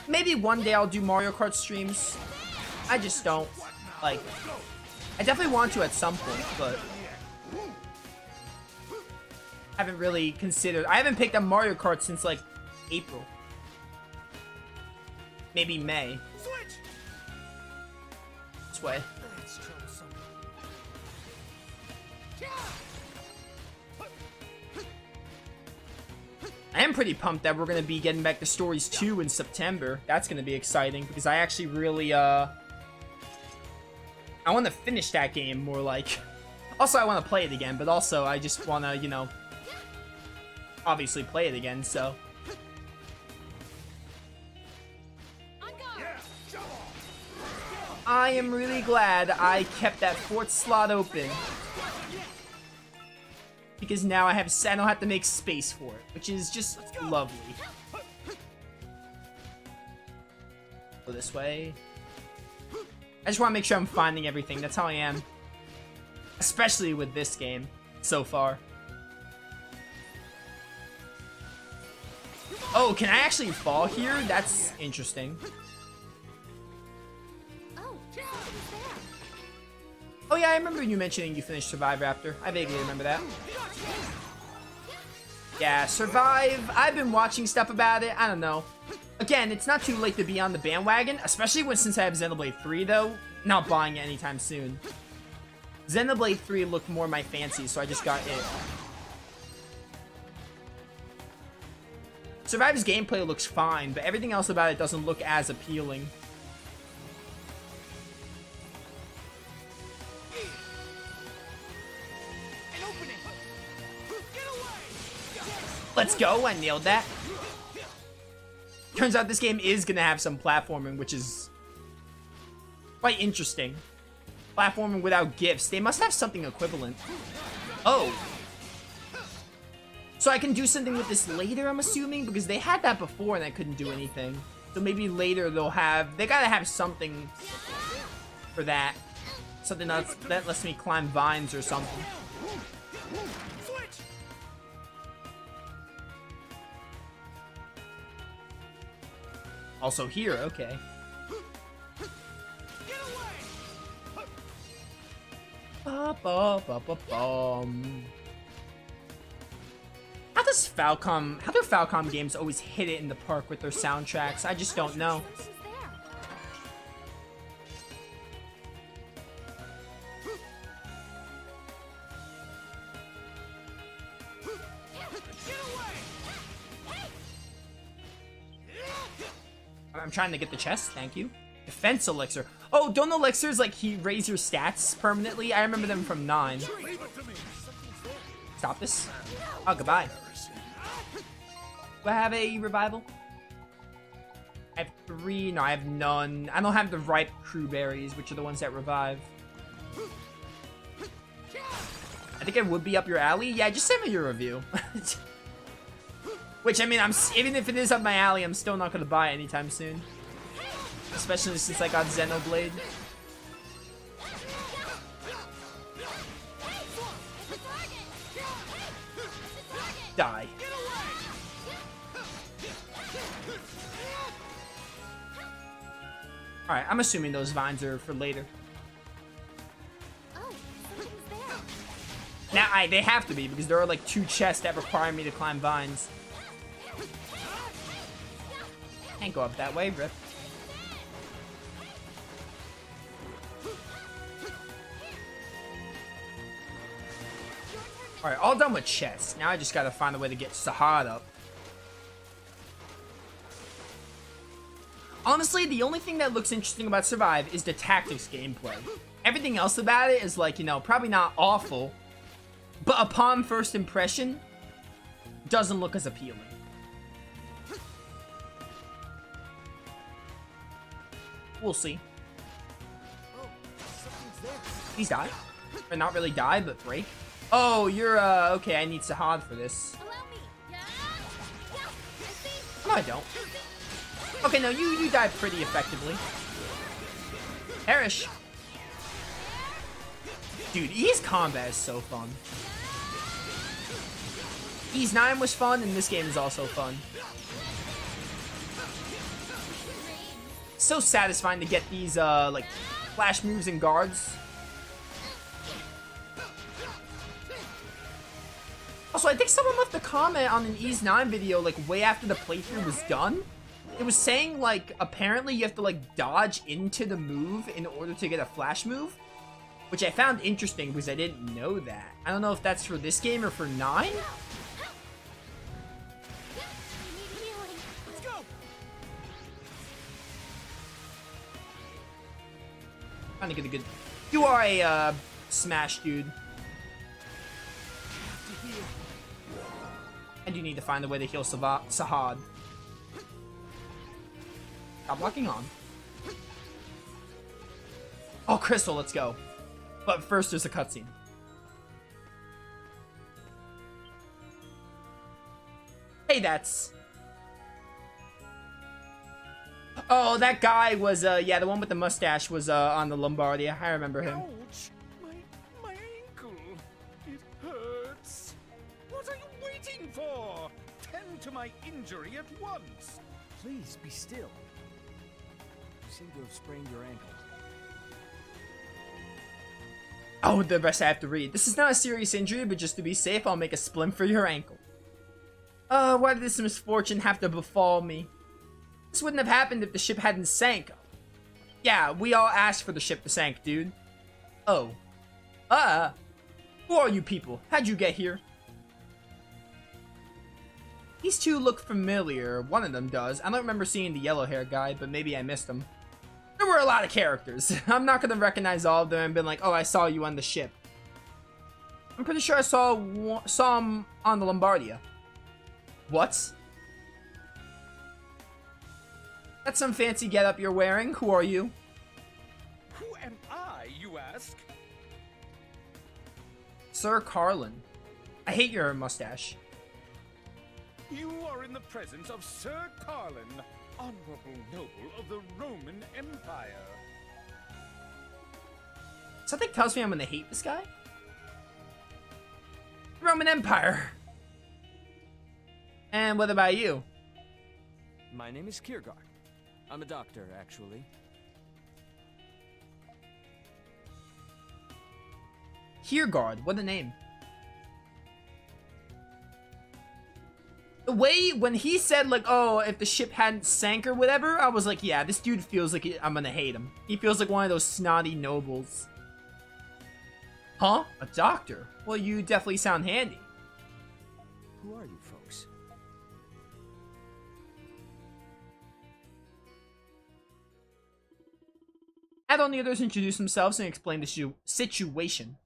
maybe one day I'll do Mario Kart streams. I just don't. Like, I definitely want to at some point, but haven't really considered. I haven't picked up Mario Kart since, like, April. Maybe May. This way. I am pretty pumped that we're going to be getting back to Stories 2 in September. That's going to be exciting because I actually really, I want to finish that game more like... Also, I want to play it again, but also I just want to, you know, obviously play it again, so... I am really glad I kept that fourth slot open. Because now I don't have to make space for it, which is just lovely. Go this way. I just want to make sure I'm finding everything. That's how I am. Especially with this game so far. Oh, can I actually fall here? That's interesting. Oh yeah, I remember you mentioning you finished Survive Raptor. I vaguely remember that. Yeah, Survive, I've been watching stuff about it. I don't know. Again, it's not too late to be on the bandwagon, especially since I have Xenoblade 3 though. Not buying it anytime soon. Xenoblade 3 looked more my fancy, so I just got it. Survive's gameplay looks fine, but everything else about it doesn't look as appealing. Let's go, I nailed that. Turns out this game is gonna have some platforming, which is quite interesting. Platforming without gifts. They must have something equivalent. Oh. So I can do something with this later, I'm assuming? Because they had that before and I couldn't do anything. So maybe later they gotta have something for that. Something that lets me climb vines or something. Also here, okay. How do Falcom games always hit it in the park with their soundtracks? I just don't know. I'm trying to get the chest, thank you. Defense elixir. Oh, don't elixirs like raise your stats permanently? I remember them from 9. Stop this. Oh, goodbye. Do I have a revival? I have 3. No, I have none. I don't have the ripe crew berries, which are the ones that revive. I think it would be up your alley. Yeah, just send me your review. Which, I mean, even if it is up my alley, I'm still not going to buy it anytime soon. Especially since I got Xenoblade. Die. Alright, I'm assuming those vines are for later. Now, they have to be, because there are like 2 chests that require me to climb vines. Can't go up that way, rip. Alright, all done with chests. Now I just gotta find a way to get Sahad up. Honestly, the only thing that looks interesting about Survive is the tactics gameplay. Everything else about it is like, you know, probably not awful, but upon first impression, doesn't look as appealing. We'll see. Please die. Or not really die, but break. Oh, you're, okay, I need Sahad for this. No, I don't. Okay, no, you died pretty effectively. Perish. Dude, E's combat is so fun. E's 9 was fun, and this game is also fun. so satisfying to get these, like, flash moves and guards. Also, I think someone left a comment on an Ease 9 video, like, way after the playthrough was done. It was saying, like, apparently you have to, like, dodge into the move in order to get a flash move. Which I found interesting because I didn't know that. I don't know if that's for this game or for 9. Let's go. Trying to get a good... You are a, smash dude. And you need to find a way to heal Sahad. Stop locking on. Oh, Crystal, let's go. But first, there's a cutscene. Hey, that's... Oh, that guy was, yeah, the one with the mustache was, on the Lombardia. I remember him. Ouch! My ankle. It hurts. What are you waiting for? Tend to my injury at once. Please, be still. You seem to have sprained your ankle. Oh, the rest I have to read. This is not a serious injury, but just to be safe, I'll make a splint for your ankle. Why did this misfortune have to befall me? This wouldn't have happened if the ship hadn't sank. Yeah, we all asked for the ship to sank, dude. Oh. Who are you people? How'd you get here? These two look familiar. One of them does. I don't remember seeing the yellow-haired guy, but maybe I missed him. There were a lot of characters. I'm not gonna recognize all of them and be like, oh, I saw you on the ship. I'm pretty sure I saw him on the Lombardia. What? That's some fancy getup you're wearing. Who are you? Who am I, you ask? Sir Carlin. I hate your mustache. You are in the presence of Sir Carlin, honorable noble of the Roman Empire. Something tells me I'm gonna hate this guy. Roman Empire. And what about you? My name is Kiergaard. I'm a doctor, actually. Kiergaard, what a name. The way, when he said, like, oh, if the ship hadn't sank or whatever, I was like, yeah, this dude feels like I'm gonna hate him. He feels like one of those snotty nobles. Huh? A doctor? Well, you definitely sound handy. Who are you folks? Had all the others introduce themselves and explain the situation.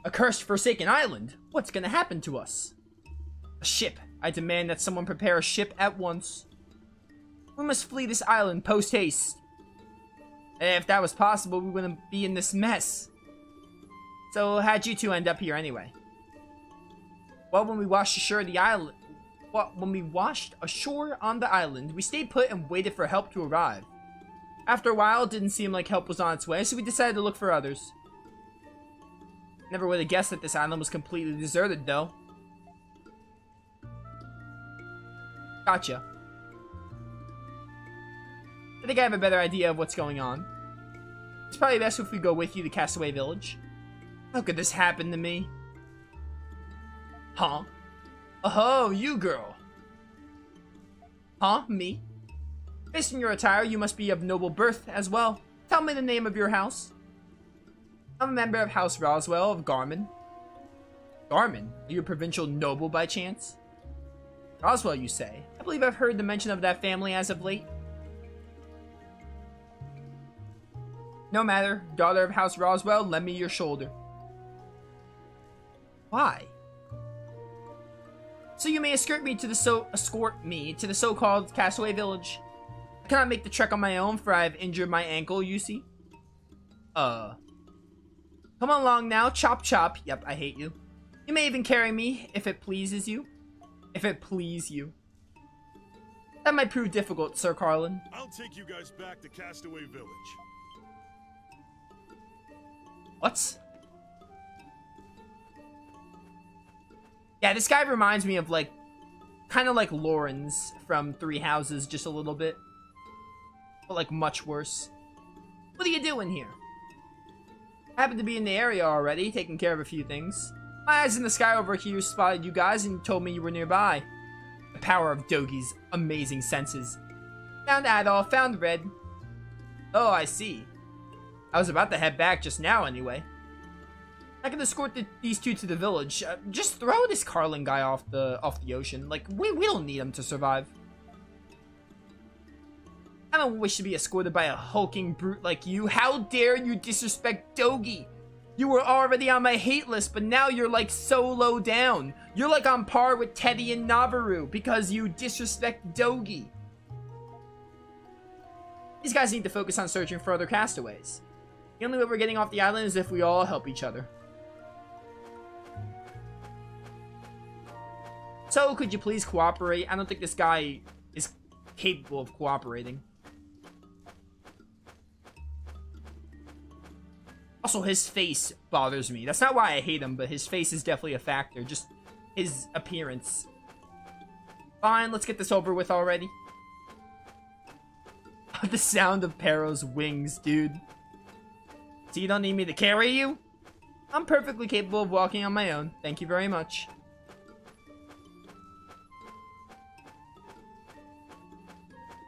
A cursed forsaken island? What's gonna happen to us? A ship. I demand that someone prepare a ship at once. We must flee this island post-haste. And if that was possible, we wouldn't be in this mess. So how'd you two end up here anyway? Well, when we washed ashore on the island, we stayed put and waited for help to arrive. After a while, it didn't seem like help was on its way, so we decided to look for others. Never would have guessed that this island was completely deserted, though. Gotcha. I think I have a better idea of what's going on. It's probably best if we go with you to Castaway Village. How could this happen to me? Huh? Oh, you girl. Huh? Me? Based on your attire, you must be of noble birth as well. Tell me the name of your house. I'm a member of House Roswell of Garmin. Garmin? Are you a provincial noble by chance? Roswell, you say? I believe I've heard the mention of that family as of late. No matter. Daughter of House Roswell, lend me your shoulder. Why? So you may escort me to the so-called Castaway Village. I cannot make the trek on my own, for I have injured my ankle, you see. Come along now, chop chop. Yep, I hate you. You may even carry me, if it pleases you. If it please you. That might prove difficult, Sir Carlin. I'll take you guys back to Castaway Village. What? Yeah, this guy reminds me of, like, kind of like Lauren's from Three Houses, just a little bit. But like much worse. What are you doing here? I happened to be in the area already, taking care of a few things. My eyes in the sky over here spotted you guys and told me you were nearby. The power of Dogi's amazing senses. Found Adolf, found Red. Oh, I see. I was about to head back just now anyway. I can escort these two to the village. Just throw this Carlin guy off the ocean. Like, we don't need him to survive. I don't wish to be escorted by a hulking brute like you. How dare you disrespect Dogi? You were already on my hate list, but now you're like so low down. You're like on par with Teddy and Navarro because you disrespect Dogi. These guys need to focus on searching for other castaways. The only way we're getting off the island is if we all help each other. So, could you please cooperate? I don't think this guy is capable of cooperating. Also, his face bothers me. That's not why I hate him, but his face is definitely a factor. Just his appearance. Fine, let's get this over with already. The sound of Pero's wings, dude. So you don't need me to carry you? I'm perfectly capable of walking on my own. Thank you very much.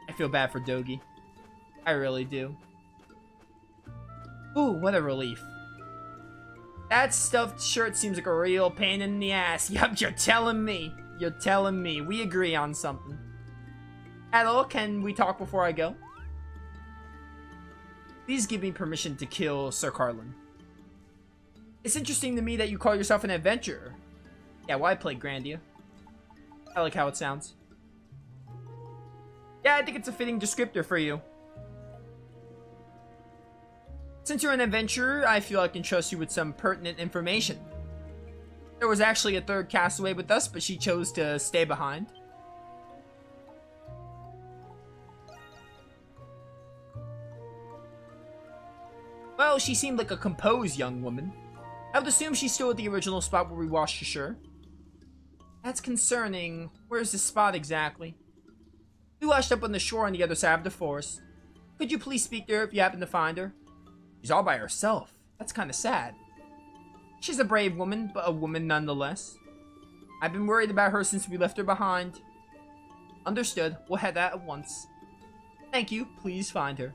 I feel bad for Dogi. I really do. Ooh, what a relief. That stuffed shirt seems like a real pain in the ass. Yup, you're telling me. You're telling me. We agree on something. Adol, can we talk before I go? Please give me permission to kill Sir Carlin. It's interesting to me that you call yourself an adventurer. Yeah, why play Grandia? I like how it sounds. Yeah, I think it's a fitting descriptor for you. Since you're an adventurer, I feel I can trust you with some pertinent information. There was actually a third castaway with us, but she chose to stay behind. Well, she seemed like a composed young woman. I would assume she's still at the original spot where we washed ashore. That's concerning. Where's the spot exactly? We washed up on the shore on the other side of the forest. Could you please speak to her if you happen to find her? She's all by herself. That's kind of sad. She's a brave woman, but a woman nonetheless. I've been worried about her since we left her behind. Understood. We'll head out at once. Thank you. Please find her.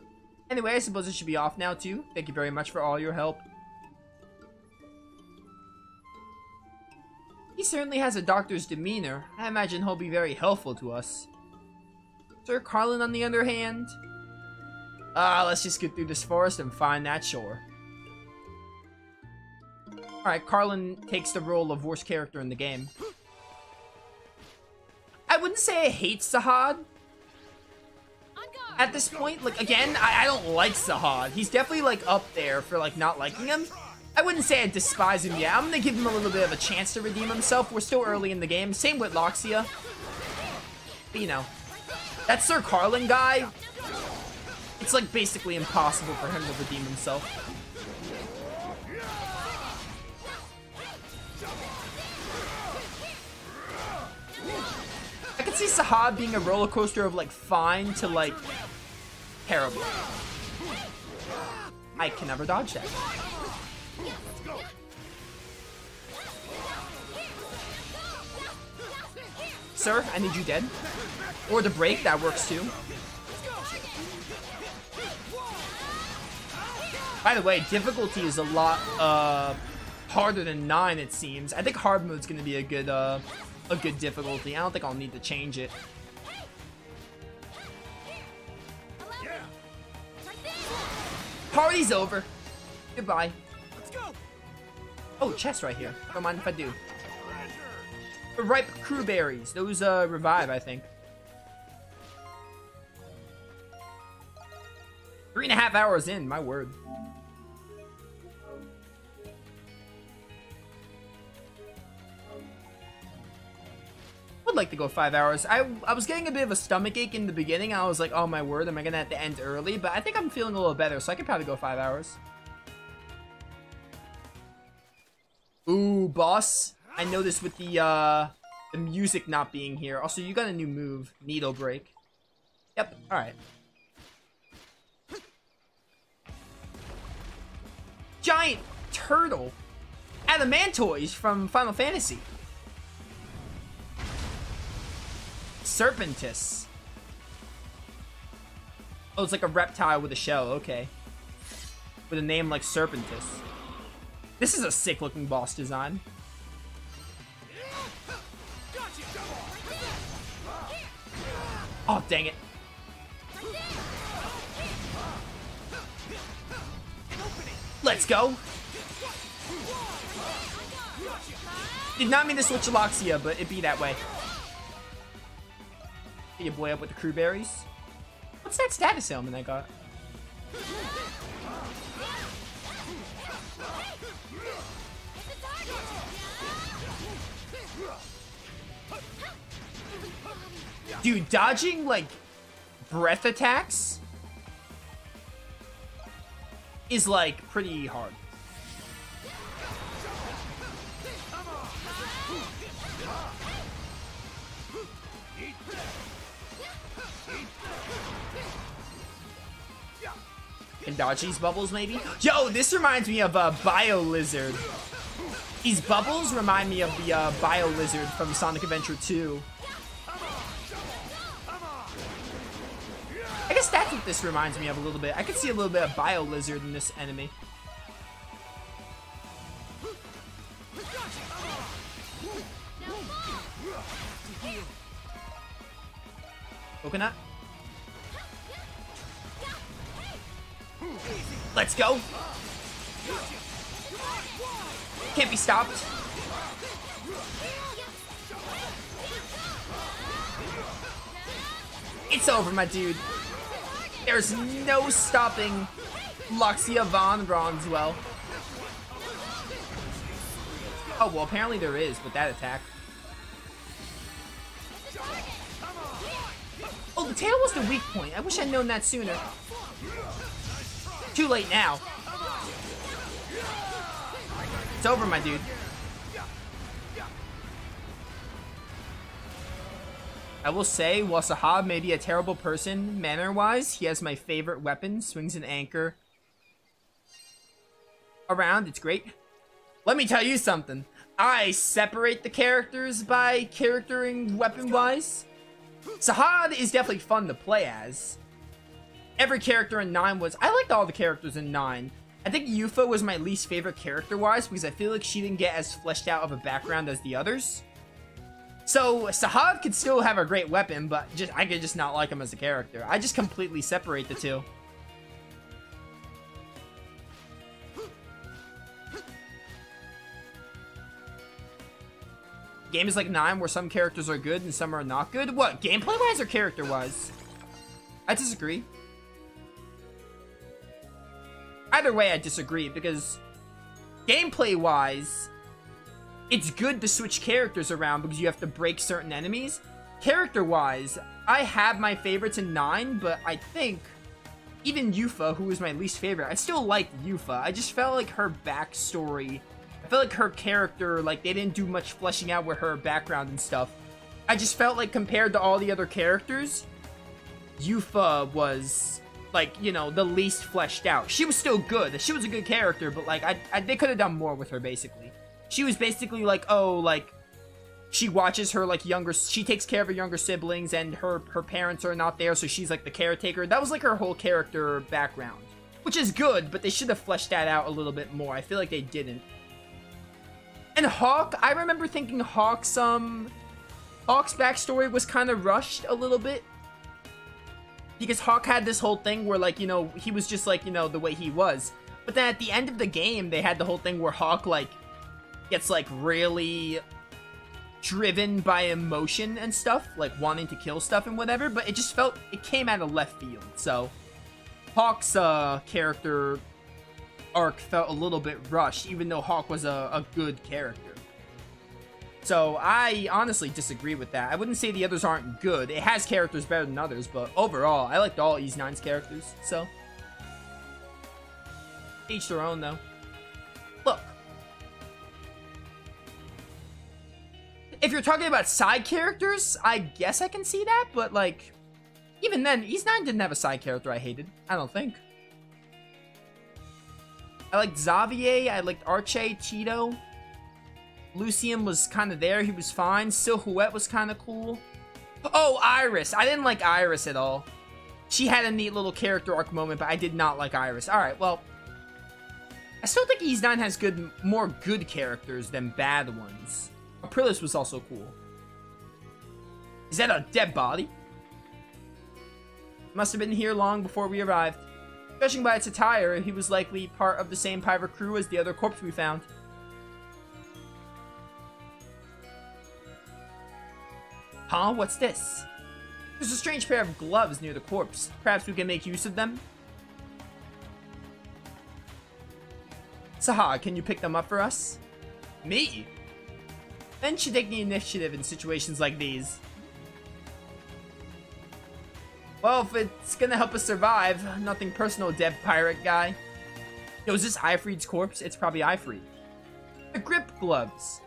Anyway, I suppose it should be off now, too. Thank you very much for all your help. He certainly has a doctor's demeanor. I imagine he'll be very helpful to us. Sir Carlin, on the other hand... let's just get through this forest and find that shore. Alright, Carlin takes the role of worst character in the game. I wouldn't say I hate Sahad. At this point, like, again, I don't like Sahad. He's definitely, like, up there for, like, not liking him. I wouldn't say I despise him yet. I'm gonna give him a little bit of a chance to redeem himself. We're still early in the game. Same with Loxia. But, you know, that Sir Carlin guy, it's, like, basically impossible for him to redeem himself. I could see Sahad being a roller coaster of, like, fine to, like, terrible. I can never dodge that. Sir, I need you dead. Or the break, that works too. By the way, difficulty is a lot harder than 9, it seems. I think hard mode's gonna be a good difficulty. I don't think I'll need to change it. Party's over. Goodbye. Let's go. Oh, chest right here. Don't mind if I do. The ripe crewberries. Those revive, I think. 3.5 hours in, my word. Would like to go 5 hours. I was getting a bit of a stomach ache in the beginning. I was like, oh my word, am I gonna have to end early? But I think I'm feeling a little better, so I could probably go 5 hours. Ooh, boss. I know this with the the music not being here. Also, you got a new move, Needle Break. Yep, alright. Giant turtle. Adamantoise from Final Fantasy. Serpentus. Oh, it's like a reptile with a shell, okay. With a name like Serpentus. This is a sick looking boss design. Oh, dang it. Let's go. Did not mean to switch to Loxia, but it be that way. Get your boy up with the crew berries. What's that status ailment I got? Dude, dodging, like, breath attacks is, like, pretty hard. Can dodge these bubbles, maybe? Yo, this reminds me of Biolizard. These bubbles remind me of the Biolizard from Sonic Adventure 2. I guess that's what this reminds me of a little bit. I could see a little bit of Biolizard in this enemy. Coconut. Let's go. Can't be stopped. It's over, my dude. There's no stopping Loxia Von Ronswell. Oh, well, apparently there is with that attack. Oh, the tail was the weak point. I wish I'd known that sooner. Too late now. It's over, my dude. I will say, while Sahab may be a terrible person, manner-wise, he has my favorite weapon, swings an anchor around. It's great. Let me tell you something. I separate the characters by charactering weapon-wise. Sahad is definitely fun to play as. Every character in 9 was... I liked all the characters in 9. I think Yufa was my least favorite character-wise because I feel like she didn't get as fleshed out of a background as the others. So, Sahad could still have a great weapon, but I could just not like him as a character. I just completely separate the two. Game is like 9 where some characters are good and some are not good. What, gameplay-wise or character-wise? I disagree. Either way, I disagree because gameplay-wise, it's good to switch characters around because you have to break certain enemies. Character-wise, I have my favorites in 9, but I think even Yufa, who was my least favorite, I still liked Yufa. I just felt like her backstory, I felt like her character, like, they didn't do much fleshing out with her background and stuff. I just felt like compared to all the other characters, Yufa was, like, you know, the least fleshed out. She was still good. She was a good character, but, like, they could have done more with her, basically. She was basically like, oh, like, she watches her, like, she takes care of her younger siblings, and her parents are not there, so she's, like, the caretaker. That was, like, her whole character background. Which is good, but they should have fleshed that out a little bit more. I feel like they didn't. And Hawk, I remember thinking Hawk's backstory was kind of rushed a little bit. Because Hawk had this whole thing where, like, you know, he was just, like, you know, the way he was. But then at the end of the game, they had the whole thing where Hawk, like, gets, like, really driven by emotion and stuff, like wanting to kill stuff and whatever, but it just felt, it came out of left field. So Hawk's character arc felt a little bit rushed, even though Hawk was a good character. So I honestly disagree with that. I wouldn't say the others aren't good. It has characters better than others, but overall, I liked all Ys 9's characters, so each their own, though. Look. If you're talking about side characters, I guess I can see that, but like, even then, VIII didn't have a side character I hated. I don't think. I liked Xavier, I liked Arche, Cheeto. Lucian was kind of there, he was fine. Silhouette was kind of cool. Oh, Iris. I didn't like Iris at all. She had a neat little character arc moment, but I did not like Iris. Alright, well, I still think VIII has more good characters than bad ones. Aprilis was also cool. Is that a dead body? Must have been here long before we arrived. Judging by its attire, he was likely part of the same pirate crew as the other corpse we found. Huh? What's this? There's a strange pair of gloves near the corpse. Perhaps we can make use of them? Saha, can you pick them up for us? Me? Men should take the initiative in situations like these. Well, if it's gonna help us survive, nothing personal, dead pirate guy. Yo, is this Ifried's corpse? It's probably Ifried. The grip gloves.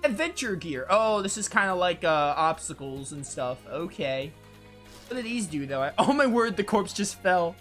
Adventure gear. Oh, this is kind of like obstacles and stuff. Okay. What do these do, though? Oh my word, the corpse just fell.